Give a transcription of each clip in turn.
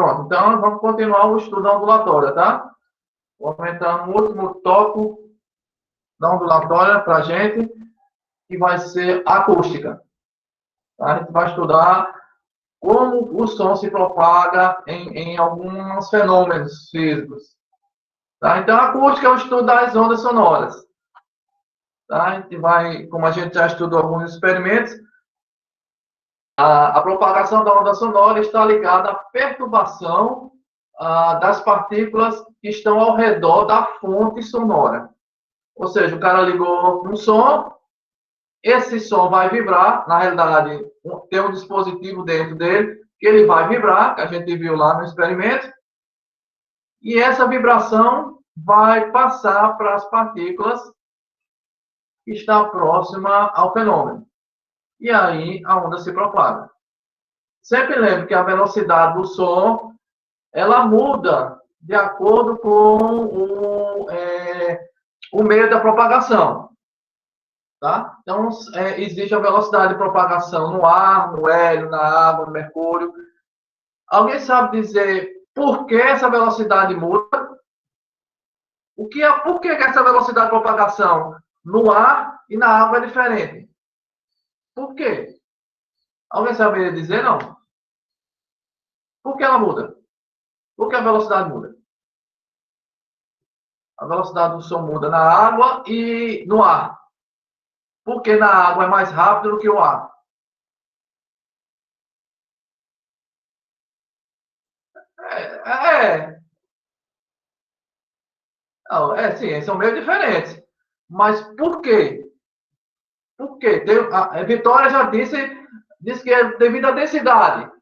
Pronto, então vamos continuar o estudo da ondulatória, tá? Vou aumentar um último tópico da ondulatória para a gente, que vai ser a acústica. A gente vai estudar como o som se propaga em alguns fenômenos físicos. Tá? Então, a acústica é o estudo das ondas sonoras. Tá? A gente vai, como a gente já estudou alguns experimentos, a propagação da onda sonora está ligada à perturbação das partículas que estão ao redor da fonte sonora. Ou seja, o cara ligou um som, esse som vai vibrar, na realidade, tem um dispositivo dentro dele, que ele vai vibrar, que a gente viu lá no experimento, e essa vibração vai passar para as partículas que estão próximas ao fenômeno. E aí a onda se propaga. Sempre lembre que a velocidade do som, ela muda de acordo com o meio da propagação. Tá? Então, existe a velocidade de propagação no ar, no hélio, na água, no mercúrio. Alguém sabe dizer por que essa velocidade muda? Por que essa velocidade de propagação no ar e na água é diferente? Por quê? Alguém sabe dizer, não? Por que ela muda? Por que a velocidade muda? A velocidade do som muda na água e no ar. Porque na água é mais rápido do que o ar. Não, sim, são meio diferentes. Mas por quê? Por quê? A Vitória já disse que é devido à densidade.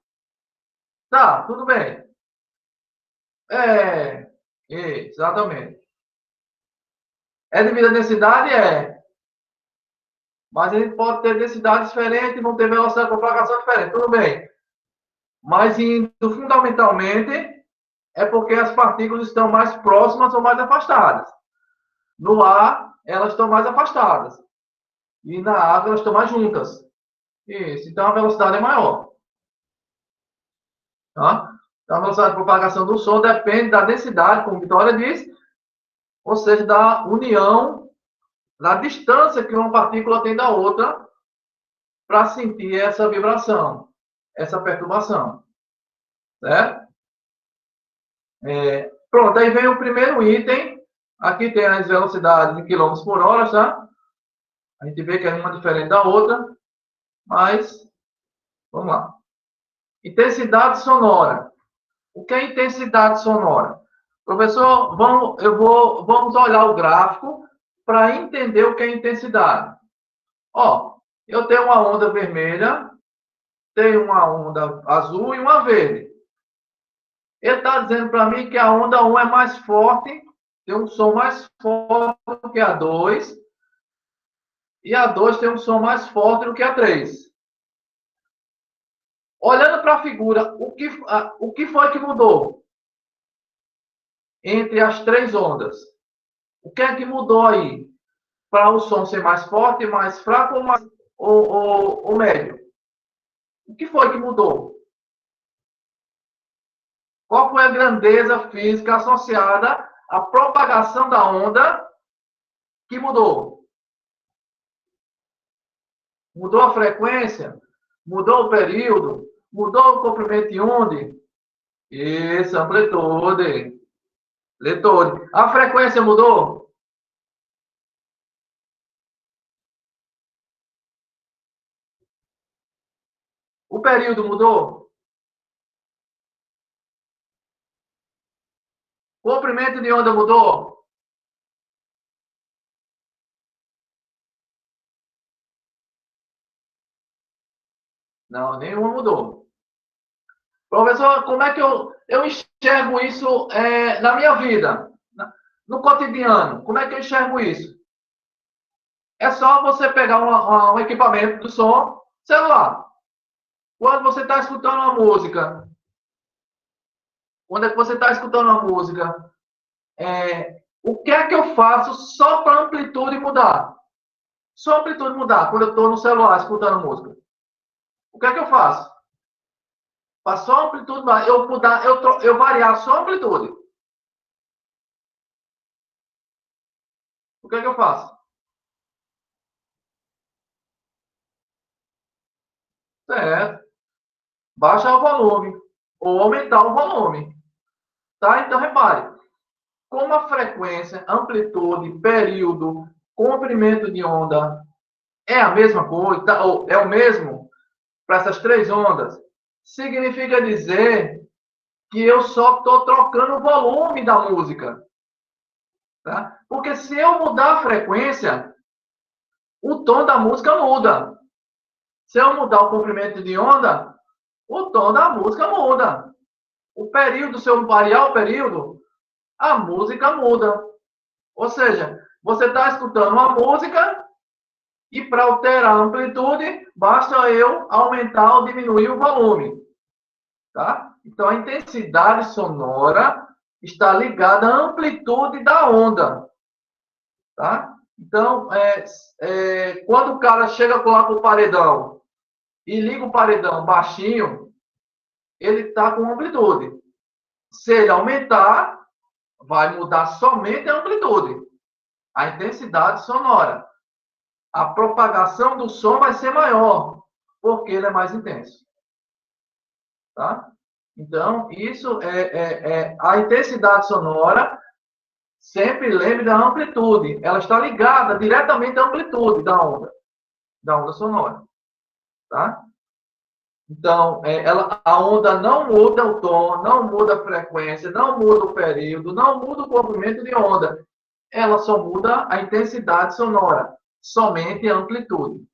Tá, tudo bem. Exatamente. É devido à densidade? É. Mas a gente pode ter densidades diferentes, vão ter velocidade de propagação diferente. Tudo bem. Mas indo fundamentalmente é porque as partículas estão mais próximas ou mais afastadas. No ar, elas estão mais afastadas. E na água, elas estão mais juntas. Isso. Então, a velocidade é maior. Tá? Então, a velocidade de propagação do som depende da densidade, como a Vitória disse, ou seja, da união, da distância que uma partícula tem da outra para sentir essa vibração, essa perturbação. Certo? Pronto, aí vem o primeiro item. Aqui tem as velocidades em quilômetros por hora, tá? A gente vê que é uma diferente da outra, mas vamos lá. Intensidade sonora. O que é intensidade sonora? Professor, vamos olhar o gráfico para entender o que é intensidade. Eu tenho uma onda vermelha, tenho uma onda azul e uma verde. Ele está dizendo para mim que a onda 1 é mais forte, tem um som mais forte do que a 2, e a 2 tem um som mais forte do que a 3. Olhando para a figura, o que foi que mudou entre as três ondas? O que é que mudou aí? Para o som ser mais forte, mais fraco ou médio? O que foi que mudou? Qual foi a grandeza física associada à propagação da onda que mudou? Mudou a frequência? Mudou o período? Mudou o comprimento de onda? Isso, amplitude. Amplitude. A frequência mudou? O período mudou? O comprimento de onda mudou? Não, nenhuma mudou. Professor, como é que eu enxergo isso na minha vida? No cotidiano, como é que eu enxergo isso? É só você pegar um equipamento do som, celular. Quando você está escutando uma música, quando é que você está escutando uma música, o que é que eu faço só para a amplitude mudar? Só a amplitude mudar, quando eu estou no celular escutando música. O que é que eu faço? Para só a amplitude, eu variar só a amplitude. O que é que eu faço? Certo. Baixar o volume ou aumentar o volume. Tá? Então, repare. Como a frequência, amplitude, período, comprimento de onda é a mesma coisa, tá? Ou é o mesmo para essas três ondas, significa dizer que eu só estou trocando o volume da música. Tá? Porque se eu mudar a frequência, o tom da música muda. Se eu mudar o comprimento de onda, o tom da música muda. O período, se eu variar o período, a música muda. Ou seja, você está escutando uma música e para alterar a amplitude, basta eu aumentar ou diminuir o volume. Tá? Então, a intensidade sonora está ligada à amplitude da onda. Tá? Então, quando o cara chega lá para o paredão e liga o paredão baixinho, ele está com amplitude. Se ele aumentar, vai mudar somente a amplitude, a intensidade sonora. A propagação do som vai ser maior, porque ele é mais intenso. Tá? Então, isso é a intensidade sonora. Sempre lembre da amplitude. Ela está ligada diretamente à amplitude da onda sonora. Tá? Então, a onda não muda o tom, não muda a frequência, não muda o período, não muda o comprimento de onda. Ela só muda a intensidade sonora, somente a amplitude.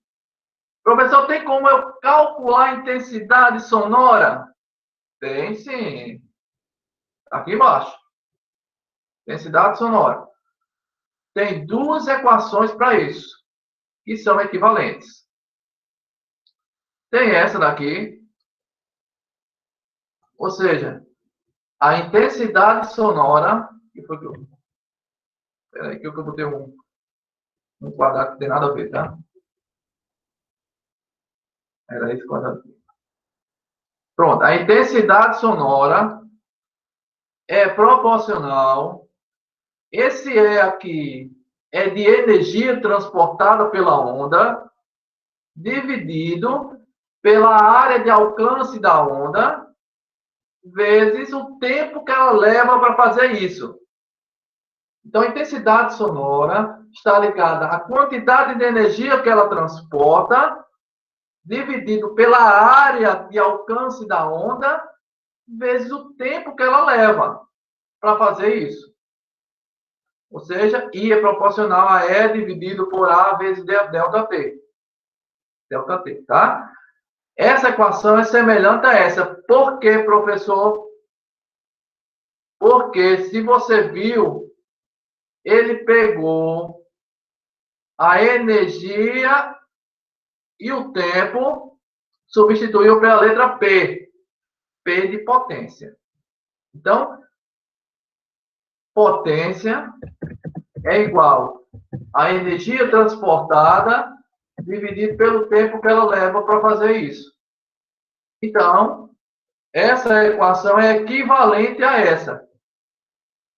Professor, tem como eu calcular a intensidade sonora? Tem sim. Aqui embaixo. Intensidade sonora. Tem duas equações para isso, que são equivalentes. Tem essa daqui, ou seja, a intensidade sonora, que foi que eu, peraí, que eu botei um quadrado que tem nada a ver, tá? Era esse quadrado aqui. Pronto, a intensidade sonora é proporcional. Esse E aqui é de energia transportada pela onda, dividido pela área de alcance da onda, vezes o tempo que ela leva para fazer isso. Então, a intensidade sonora está ligada à quantidade de energia que ela transporta, dividido pela área de alcance da onda, vezes o tempo que ela leva para fazer isso. Ou seja, I é proporcional a E dividido por A vezes delta T. Delta T, tá? Essa equação é semelhante a essa. Por quê, professor? Porque se você viu, ele pegou a energia e o tempo, substituiu pela letra P. P de potência. Então, potência é igual a energia transportada dividido pelo tempo que ela leva para fazer isso. Então, essa equação é equivalente a essa.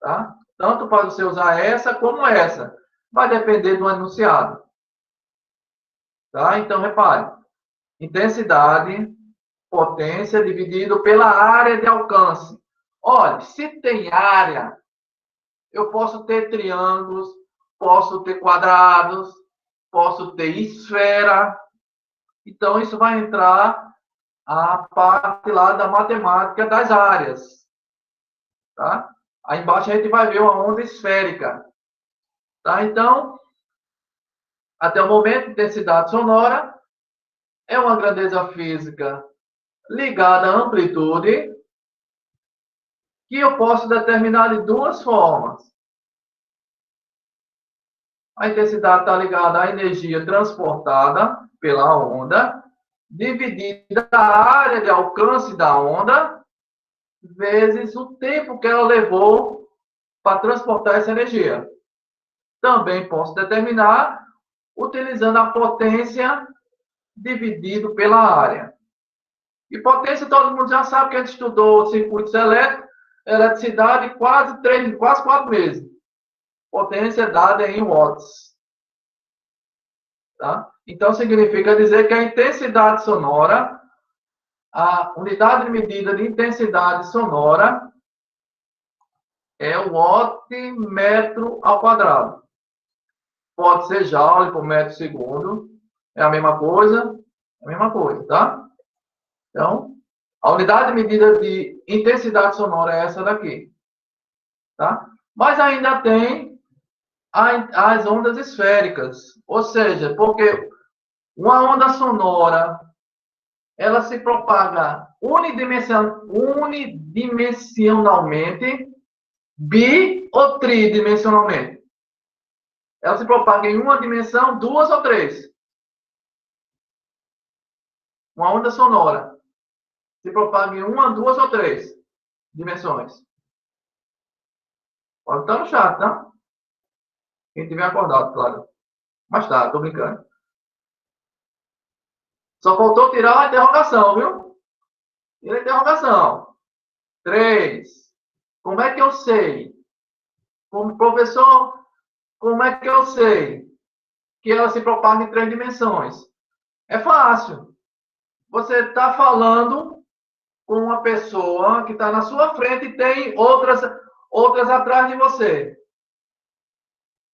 Tá? Tanto pode você usar essa como essa. Vai depender do enunciado. Tá? Então, repare. Intensidade, potência dividido pela área de alcance. Olha, se tem área, eu posso ter triângulos, posso ter quadrados, posso ter esfera. Então, isso vai entrar a parte lá da matemática das áreas. Tá? Aí embaixo a gente vai ver uma onda esférica. Tá? Então, até o momento, intensidade sonora é uma grandeza física ligada à amplitude, que eu posso determinar de duas formas. A intensidade está ligada à energia transportada pela onda, dividida a área de alcance da onda, vezes o tempo que ela levou para transportar essa energia. Também posso determinar utilizando a potência dividido pela área. E potência, todo mundo já sabe que a gente estudou circuitos elétricos, eletricidade, quase 4 meses. Potência é dada em watts. Tá? Então, significa dizer que a intensidade sonora, a unidade de medida de intensidade sonora é o watt metro ao quadrado. Pode ser joule por metro segundo. É a mesma coisa. É a mesma coisa, tá? Então, a unidade de medida de intensidade sonora é essa daqui. Tá? Mas ainda tem as ondas esféricas. Ou seja, porque uma onda sonora, ela se propaga unidimensionalmente, ou tridimensionalmente. Ela se propaga em uma dimensão, duas ou três. Uma onda sonora se propaga em uma, duas ou três dimensões. Pode estar no chat, tá? Quem tiver acordado, claro. Mas tá, tô brincando. Só faltou tirar a interrogação, viu? Tira a interrogação. 3. Como é que eu sei? Como professor, como é que eu sei que ela se propaga em 3 dimensões? É fácil. Você está falando com uma pessoa que está na sua frente e tem outras atrás de você.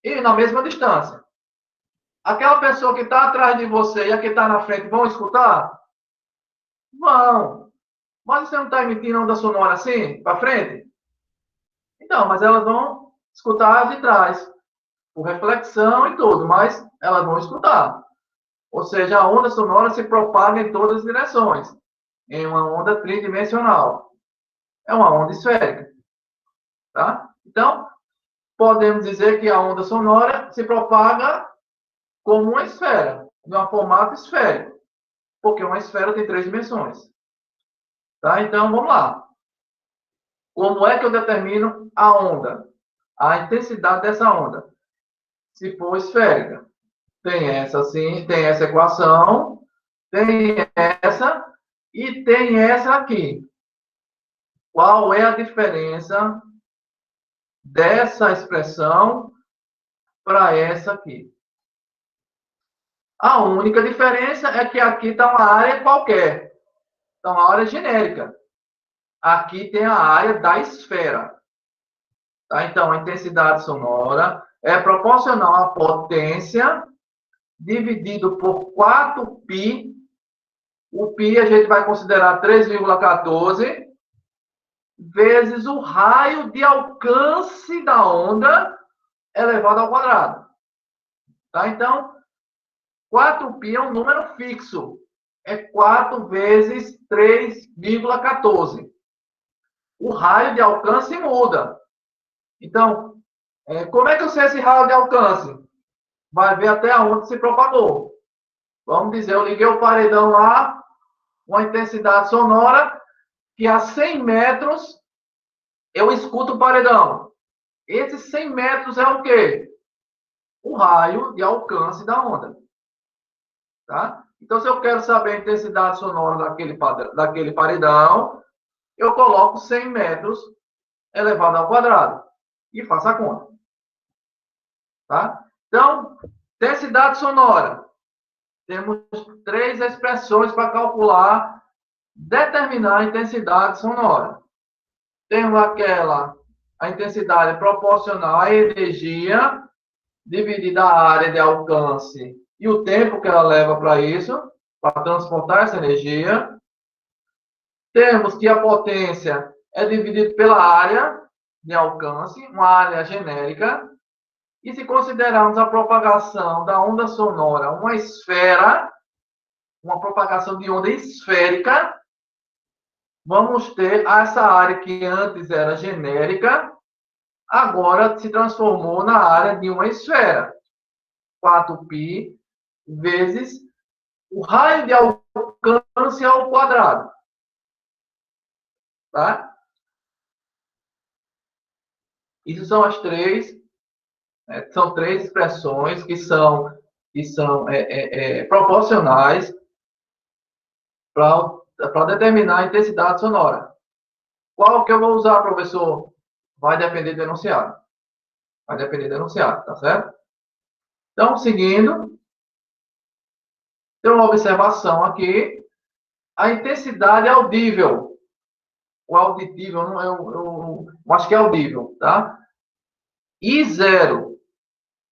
E na mesma distância. Aquela pessoa que está atrás de você e a que está na frente vão escutar? Vão. Mas você não está emitindo onda sonora assim, para frente? Então, mas elas vão escutar de trás, por reflexão e tudo, mas elas vão escutar. Ou seja, a onda sonora se propaga em todas as direções, em uma onda tridimensional. É uma onda esférica. Tá? Então, podemos dizer que a onda sonora se propaga como uma esfera, de um formato esférico, porque uma esfera tem 3 dimensões. Tá? Então, vamos lá. Como é que eu determino a onda? A intensidade dessa onda. Se for esférica, tem essa assim, tem essa equação, tem essa e tem essa aqui. Qual é a diferença dessa expressão para essa aqui? A única diferença é que aqui está uma área qualquer. Então, a área genérica. Aqui tem a área da esfera. Tá? Então, a intensidade sonora é proporcional à potência dividido por 4π. O π a gente vai considerar 3,14 vezes o raio de alcance da onda elevado ao quadrado. Tá? Então, 4π é um número fixo. É 4 vezes 3,14. O raio de alcance muda. Então, como é que eu sei esse raio de alcance? Vai ver até onde se propagou. Vamos dizer, eu liguei o paredão lá, uma intensidade sonora, que a 100 metros eu escuto o paredão. Esses 100 metros é o quê? O raio de alcance da onda. Tá? Então, se eu quero saber a intensidade sonora daquele paredão, eu coloco 100 metros elevado ao quadrado e faço a conta. Tá? Então, intensidade sonora. Temos 3 expressões para calcular, determinar a intensidade sonora. Temos a intensidade proporcional à energia, dividida a área de alcance e o tempo que ela leva para isso, para transportar essa energia. Temos que a potência é dividida pela área de alcance, uma área genérica. E se considerarmos a propagação da onda sonora uma esfera, uma propagação de onda esférica, vamos ter essa área que antes era genérica, agora se transformou na área de uma esfera. 4π vezes o raio de alcance ao quadrado. Tá? Isso são as 3. São 3 expressões que são proporcionais para para determinar a intensidade sonora. Qual que eu vou usar, professor? Vai depender do enunciado. Vai depender do enunciado, tá certo? Então, seguindo, tem uma observação aqui. A intensidade audível. O auditível, não, eu acho que é audível, tá? I0.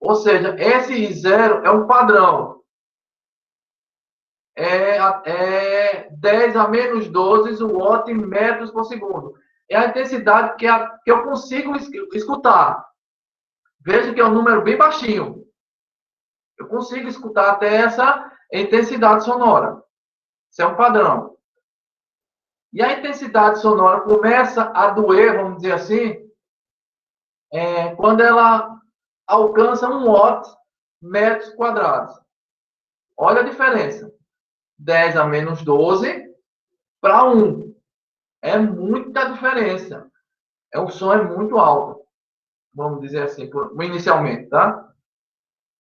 Ou seja, esse I0 é um padrão. É 10 a menos 12 watts metros por segundo. É a intensidade que eu consigo escutar. Veja que é um número bem baixinho. Eu consigo escutar até essa intensidade sonora. Isso é um padrão. E a intensidade sonora começa a doer, vamos dizer assim, quando ela alcança 1 watt metros quadrados. Olha a diferença. 10 a menos 12 para 1. É muita diferença. O som é muito alto. Vamos dizer assim, inicialmente, tá?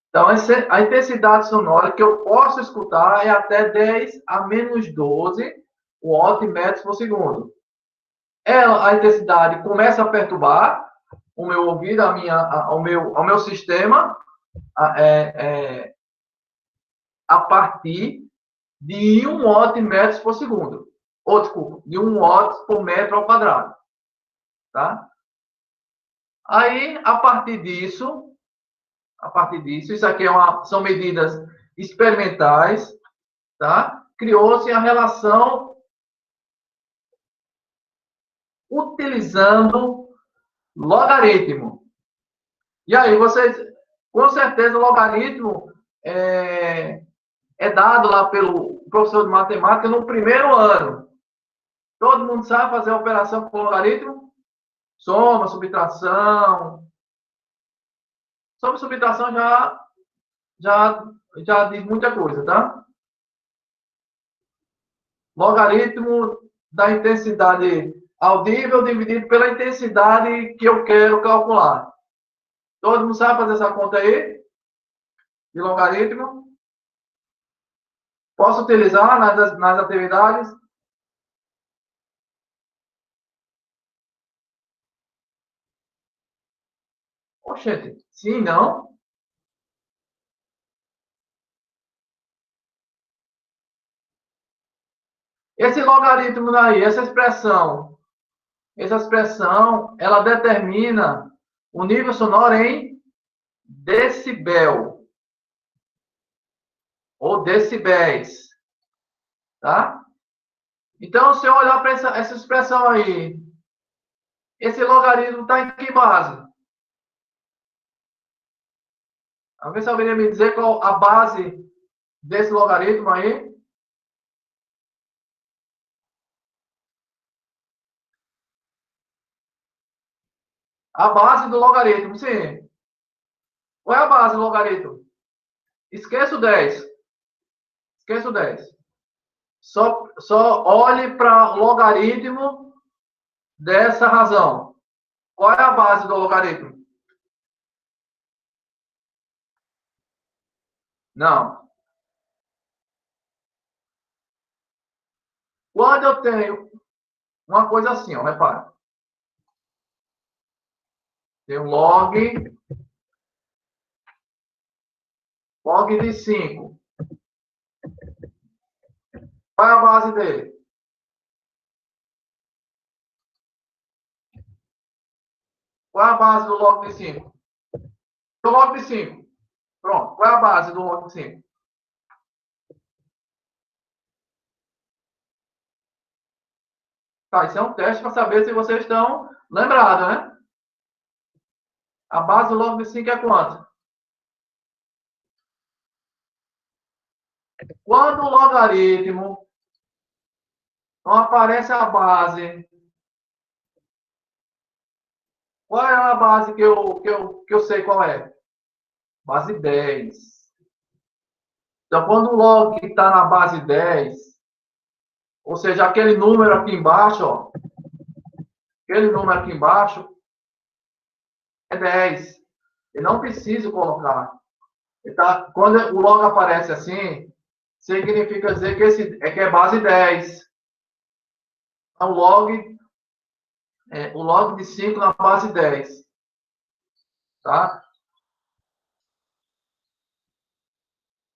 Então, a intensidade sonora que eu posso escutar é até 10 a menos 12 watt metros por segundo. A intensidade começa a perturbar o meu ouvido, ao meu sistema, a partir de 1 watt metros por segundo. Ou, desculpa, de 1 watt por metro ao quadrado. Tá? Aí, a partir disso, isso aqui são medidas experimentais, tá? Criou-se a relação utilizando logaritmo. E aí, vocês, com certeza, o logaritmo é dado lá pelo professor de matemática no primeiro ano. Todo mundo sabe fazer a operação com logaritmo? Soma, subtração. Soma e subtração já diz muita coisa, tá? Logaritmo da intensidade audível dividido pela intensidade que eu quero calcular. Todo mundo sabe fazer essa conta aí? De logaritmo? Posso utilizar nas atividades? Oxente, sim, não? Esse logaritmo daí, essa expressão, ela determina o nível sonoro em decibel ou decibéis, tá? Então, se eu olhar para essa expressão aí, esse logaritmo está em que base? Alguém saberia me dizer qual a base desse logaritmo aí? A base do logaritmo, sim. Qual é a base do logaritmo? Esqueça o 10. Esqueça o 10. Só olhe para o logaritmo dessa razão. Qual é a base do logaritmo? Não. Quando eu tenho uma coisa assim, ó, repara. Tem um log de 5. Qual é a base dele? Qual é a base do log de 5? Do log de 5. Pronto. Qual é a base do log de 5? Tá, isso é um teste para saber se vocês estão lembrados, né? A base do log de 5 é quanto? Quando o logaritmo não aparece a base, qual é a base que eu sei qual é? Base 10. Então, quando o log está na base 10, ou seja, aquele número aqui embaixo, ó, aquele número aqui embaixo é 10. Eu não preciso colocar. Quando o log aparece assim, significa dizer que é base 10. o log de 5 na base 10. Tá?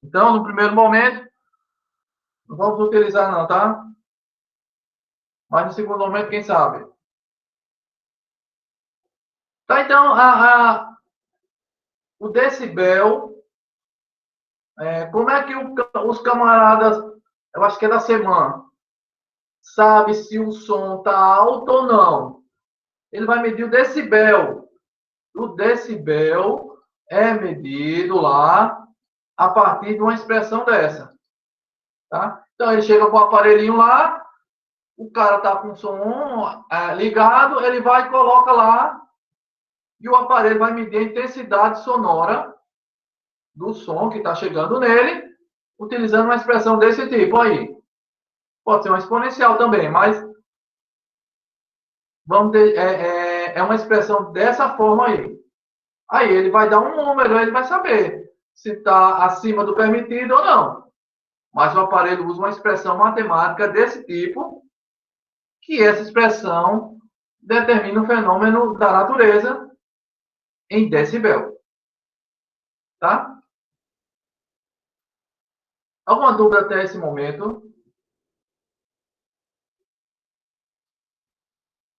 Então, no primeiro momento, não vamos utilizar não, tá? Mas no segundo momento, quem sabe? Tá, então, o decibel, como é que os camaradas, eu acho que é da semana, sabe se o som tá alto ou não? Ele vai medir o decibel. O decibel é medido lá a partir de uma expressão dessa. Tá? Então, ele chega com o aparelhinho lá, o cara tá com o som ligado, ele vai e coloca lá, e o aparelho vai medir a intensidade sonora do som que está chegando nele, utilizando uma expressão desse tipo aí. Pode ser uma exponencial também, mas vamos ter, é uma expressão dessa forma aí. Aí ele vai dar um número, ele vai saber se está acima do permitido ou não. Mas o aparelho usa uma expressão matemática desse tipo, que essa expressão determina o fenômeno da natureza em decibel. Tá? Alguma dúvida até esse momento?